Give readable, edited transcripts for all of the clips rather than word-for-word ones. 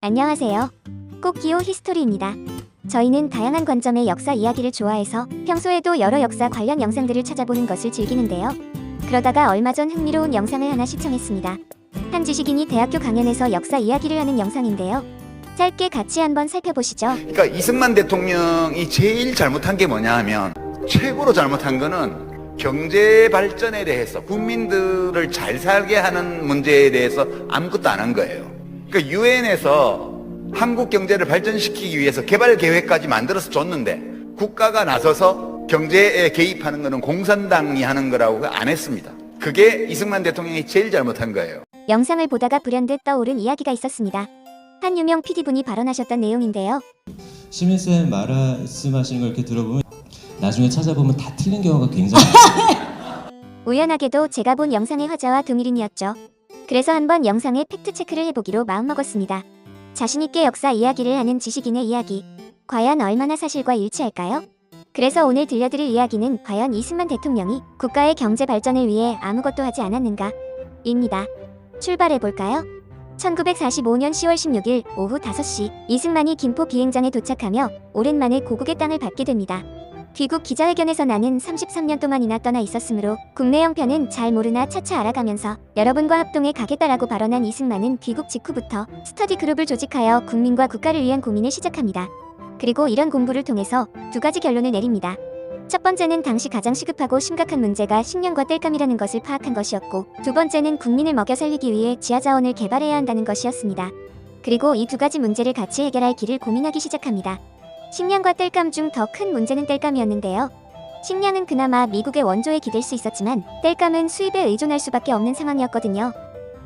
안녕하세요. 꽃기호 히스토리입니다. 저희는 다양한 관점의 역사 이야기를 좋아해서 평소에도 여러 역사 관련 영상들을 찾아보는 것을 즐기는데요. 그러다가 얼마 전 흥미로운 영상을 하나 시청했습니다. 한 지식인이 대학교 강연에서 역사 이야기를 하는 영상인데요. 짧게 같이 한번 살펴보시죠. 그러니까 이승만 대통령이 제일 잘못한 게 뭐냐 하면, 최고로 잘못한 거는 경제 발전에 대해서, 국민들을 잘 살게 하는 문제에 대해서 아무것도 안 한 거예요. 그러니까 유엔에서 한국 경제를 발전시키기 위해서 개발 계획까지 만들어서 줬는데, 국가가 나서서 경제에 개입하는 거는 공산당이 하는 거라고 안 했습니다. 그게 이승만 대통령이 제일 잘못한 거예요. 영상을 보다가 불현듯 떠오른 이야기가 있었습니다. 한 유명 PD분이 발언하셨던 내용인데요. 시민쌤 말씀하시는 걸 이렇게 들어보면 나중에 찾아보면 다 틀린 경우가 굉장히 많아요. 우연하게도 제가 본 영상의 화자와 동일인이었죠. 그래서 한번 영상의 팩트체크를 해보기로 마음먹었습니다. 자신있게 역사 이야기를 하는 지식인의 이야기, 과연 얼마나 사실과 일치할까요? 그래서 오늘 들려드릴 이야기는 과연 이승만 대통령이 국가의 경제 발전을 위해 아무것도 하지 않았는가? 입니다. 출발해볼까요? 1945년 10월 16일 오후 5시 이승만이 김포 비행장에 도착하며 오랜만에 고국의 땅을 밟게 됩니다. 귀국 기자회견에서 나는 33년 동안이나 떠나 있었으므로 국내 형편은 잘 모르나 차차 알아가면서 여러분과 합동해 가겠다라고 발언한 이승만은 귀국 직후부터 스터디 그룹을 조직하여 국민과 국가를 위한 고민을 시작합니다. 그리고 이런 공부를 통해서 두 가지 결론을 내립니다. 첫 번째는 당시 가장 시급하고 심각한 문제가 식량과 땔감이라는 것을 파악한 것이었고, 두 번째는 국민을 먹여 살리기 위해 지하자원을 개발해야 한다는 것이었습니다. 그리고 이 두 가지 문제를 같이 해결할 길을 고민하기 시작합니다. 식량과 땔감 중 더 큰 문제는 땔감이었는데요. 식량은 그나마 미국의 원조에 기댈 수 있었지만 땔감은 수입에 의존할 수밖에 없는 상황이었거든요.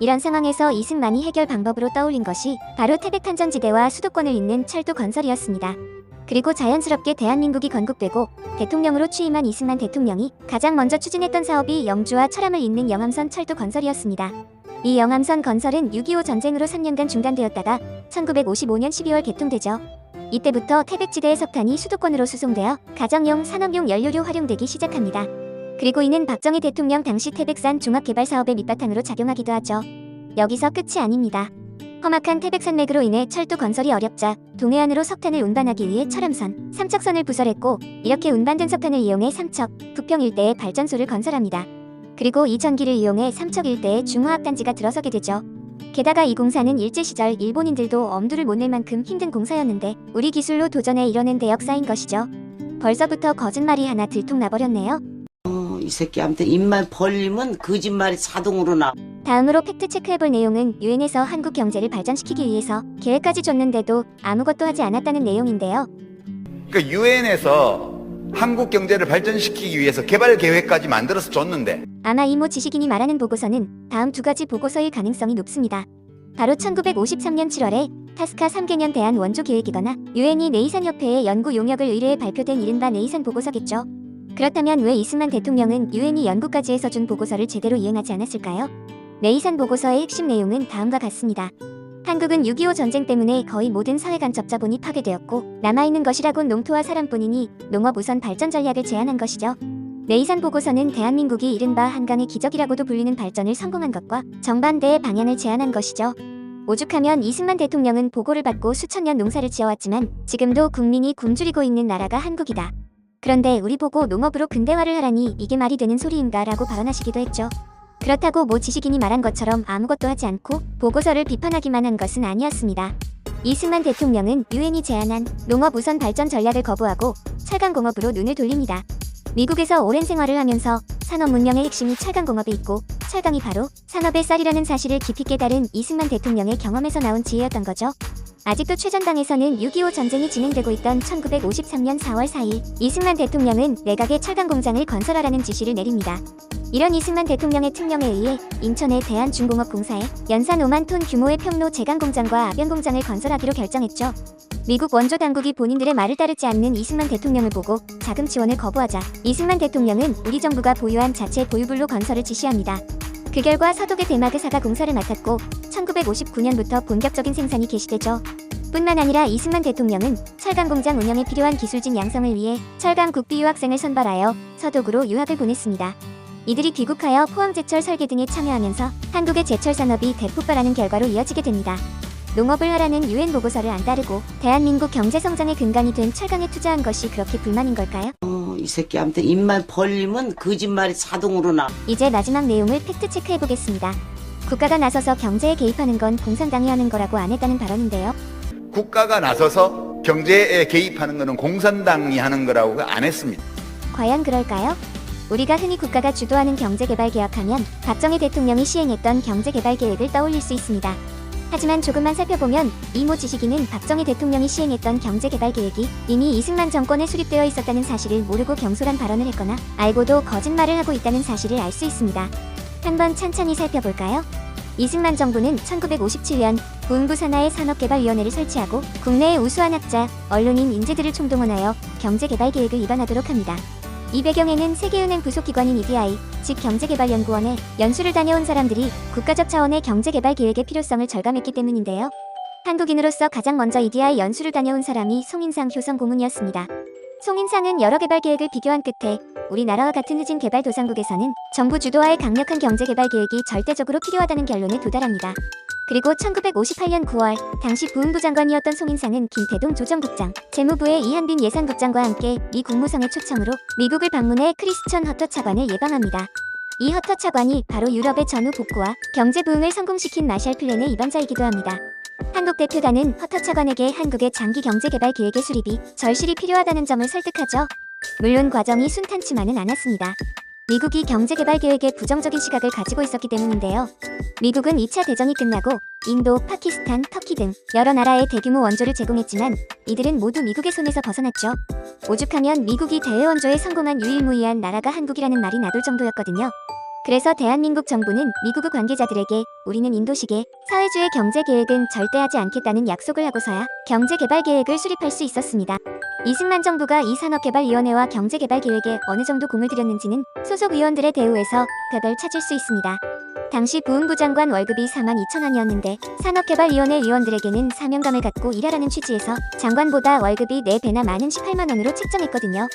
이런 상황에서 이승만이 해결 방법으로 떠올린 것이 바로 태백한전지대와 수도권을 잇는 철도 건설이었습니다. 그리고 자연스럽게 대한민국이 건국되고 대통령으로 취임한 이승만 대통령이 가장 먼저 추진했던 사업이 영주와 철암을 잇는 영암선 철도 건설이었습니다. 이 영암선 건설은 6.25 전쟁으로 3년간 중단되었다가 1955년 12월 개통되죠. 이때부터 태백지대의 석탄이 수도권으로 수송되어 가정용, 산업용 연료로 활용되기 시작합니다. 그리고 이는 박정희 대통령 당시 태백산 종합개발사업의 밑바탕으로 작용하기도 하죠. 여기서 끝이 아닙니다. 험악한 태백산맥으로 인해 철도 건설이 어렵자 동해안으로 석탄을 운반하기 위해 철암선, 삼척선을 부설했고, 이렇게 운반된 석탄을 이용해 삼척, 부평 일대에 발전소를 건설합니다. 그리고 이 전기를 이용해 삼척 일대에 중화학단지가 들어서게 되죠. 게다가 이 공사는 일제시절 일본인들도 엄두를 못 낼 만큼 힘든 공사였는데 우리 기술로 도전해 이뤄낸 대역사인 것이죠. 벌써부터 거짓말이 하나 들통나버렸네요. 이 새끼 아무튼 입만 벌리면 거짓말이 자동으로 나. 다음으로 팩트체크해볼 내용은 유엔에서 한국 경제를 발전시키기 위해서 계획까지 줬는데도 아무것도 하지 않았다는 내용인데요. 그러니까 유엔에서 한국 경제를 발전시키기 위해서 개발 계획까지 만들어서 줬는데, 아마 이모 지식인이 말하는 보고서는 다음 두 가지 보고서일 가능성이 높습니다. 바로 1953년 7월에 타스카 3개년 대한 원조계획이거나 유엔이 네이산협회에 연구 용역을 의뢰해 발표된 이른바 네이산 보고서겠죠. 그렇다면 왜 이승만 대통령은 유엔이 연구까지 해서 준 보고서를 제대로 이행하지 않았을까요? 네이산 보고서의 핵심 내용은 다음과 같습니다. 한국은 6.25 전쟁 때문에 거의 모든 사회 간접 자본이 파괴되었고 남아있는 것이라곤 농토와 사람뿐이니 농업 우선 발전 전략을 제안한 것이죠. 네이산 보고서는 대한민국이 이른바 한강의 기적이라고도 불리는 발전을 성공한 것과 정반대의 방향을 제안한 것이죠. 오죽하면 이승만 대통령은 보고를 받고 수천 년 농사를 지어왔지만 지금도 국민이 굶주리고 있는 나라가 한국이다. 그런데 우리 보고 농업으로 근대화를 하라니 이게 말이 되는 소리인가 라고 발언하시기도 했죠. 그렇다고 모 지식인이 말한 것처럼 아무것도 하지 않고 보고서를 비판하기만 한 것은 아니었습니다. 이승만 대통령은 유엔이 제안한 농업 우선 발전 전략을 거부하고 철강공업으로 눈을 돌립니다. 미국에서 오랜 생활을 하면서 산업 문명의 핵심이 철강공업에 있고 철강이 바로 산업의 쌀이라는 사실을 깊이 깨달은 이승만 대통령의 경험에서 나온 지혜였던 거죠. 아직도 최전당에서는 6.25 전쟁이 진행되고 있던 1953년 4월 4일 이승만 대통령은 내각에 철강공장을 건설하라는 지시를 내립니다. 이런 이승만 대통령의 특명에 의해 인천의 대한중공업공사에 연산 5만 톤 규모의 평로 제강공장과 압연공장을 건설하기로 결정했죠. 미국 원조 당국이 본인들의 말을 따르지 않는 이승만 대통령을 보고 자금 지원을 거부하자 이승만 대통령은 우리 정부가 보유한 자체 보유불로 건설을 지시합니다. 그 결과 서독의 대마그사가 공사를 맡았고 1959년부터 본격적인 생산이 개시되죠. 뿐만 아니라 이승만 대통령은 철강공장 운영에 필요한 기술진 양성을 위해 철강 국비 유학생을 선발하여 서독으로 유학을 보냈습니다. 이들이 귀국하여 포항제철 설계 등에 참여하면서 한국의 제철 산업이 대폭발하는 결과로 이어지게 됩니다. 농업을 하라는 유엔 보고서를 안 따르고 대한민국 경제 성장의 근간이 된 철강에 투자한 것이 그렇게 불만인 걸까요? 이 새끼한테 입만 벌리면 거짓말이 자동으로 나. 이제 마지막 내용을 팩트 체크해 보겠습니다. 국가가 나서서 경제에 개입하는 건 공산당이 하는 거라고 안 했다는 발언인데요. 국가가 나서서 경제에 개입하는 것은 공산당이 하는 거라고 안 했습니다. 과연 그럴까요? 우리가 흔히 국가가 주도하는 경제개발개혁하면 박정희 대통령이 시행했던 경제개발계획을 떠올릴 수 있습니다. 하지만 조금만 살펴보면 이모 지식인은 박정희 대통령이 시행했던 경제개발계획이 이미 이승만 정권에 수립되어 있었다는 사실을 모르고 경솔한 발언을 했거나 알고도 거짓말을 하고 있다는 사실을 알 수 있습니다. 한번 찬찬히 살펴볼까요? 이승만 정부는 1957년 부흥부 산하의 산업개발위원회를 설치하고 국내의 우수한 학자, 언론인, 인재들을 총동원하여 경제개발계획을 입안하도록 합니다. 이 배경에는 세계은행 부속기관인 EDI, 즉 경제개발연구원에 연수를 다녀온 사람들이 국가적 차원의 경제개발계획의 필요성을 절감했기 때문인데요. 한국인으로서 가장 먼저 EDI 연수를 다녀온 사람이 송인상 효성 고문이었습니다. 송인상은 여러 개발계획을 비교한 끝에 우리나라와 같은 후진 개발도상국에서는 정부 주도하의 강력한 경제개발계획이 절대적으로 필요하다는 결론에 도달합니다. 그리고 1958년 9월 당시 부흥부 장관이었던 송인상은 김태동 조정국장, 재무부의 이한빈 예산국장과 함께 미 국무성의 초청으로 미국을 방문해 크리스천 허터 차관을 예방합니다. 이 허터 차관이 바로 유럽의 전후 복구와 경제 부흥을 성공시킨 마샬 플랜의 입안자이기도 합니다. 한국 대표단은 허터 차관에게 한국의 장기 경제개발 계획의 수립이 절실히 필요하다는 점을 설득하죠. 물론 과정이 순탄치만은 않았습니다. 미국이 경제개발 계획에 부정적인 시각을 가지고 있었기 때문인데요. 미국은 2차 대전이 끝나고 인도, 파키스탄, 터키 등 여러 나라에 대규모 원조를 제공했지만 이들은 모두 미국의 손에서 벗어났죠. 오죽하면 미국이 대외 원조에 성공한 유일무이한 나라가 한국이라는 말이 나돌 정도였거든요. 그래서 대한민국 정부는 미국 관계자들에게 우리는 인도식의 사회주의 경제계획은 절대 하지 않겠다는 약속을 하고서야 경제개발계획을 수립할 수 있었습니다. 이승만 정부가 이 산업개발위원회와 경제개발계획에 어느 정도 공을 들였는지는 소속 위원들의 대우에서 벽을 찾을 수 있습니다. 당시 부흥부 장관 월급이 42,000원이었는데 산업개발위원회 위원들에게는 사명감을 갖고 일하라는 취지에서 장관보다 월급이 4배나 많은 18만 원으로 책정했거든요.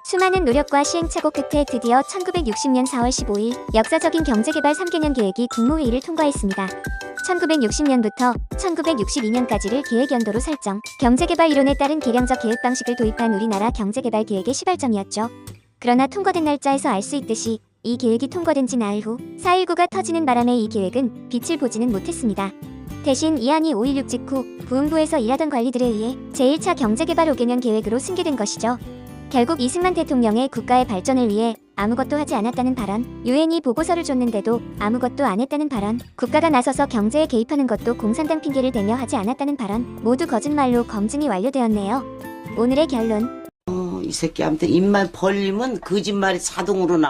수많은 노력과 시행착오 끝에 드디어 1960년 4월 15일 역사적인 경제개발 3개년 계획이 국무회의를 통과했습니다. 1960년부터 1962년까지를 계획연도로 설정, 경제개발 이론에 따른 개량적 계획 방식을 도입한 우리나라 경제개발 계획의 시발점이었죠. 그러나 통과된 날짜에서 알 수 있듯이 이 계획이 통과된 지 나흘 후 4.19가 터지는 바람에 이 계획은 빛을 보지는 못했습니다. 대신 이안이 5.16 직후 부흥부에서 일하던 관리들에 의해 제1차 경제개발 5개년 계획으로 승계된 것이죠. 결국 이승만 대통령의 국가의 발전을 위해 아무것도 하지 않았다는 발언, 유엔이 보고서를 줬는데도 아무것도 안 했다는 발언, 국가가 나서서 경제에 개입하는 것도 공산당 핑계를 대며 하지 않았다는 발언, 모두 거짓말로 검증이 완료되었네요. 오늘의 결론. 이 새끼한테 입만 벌리면 거짓말이 자동으로 나.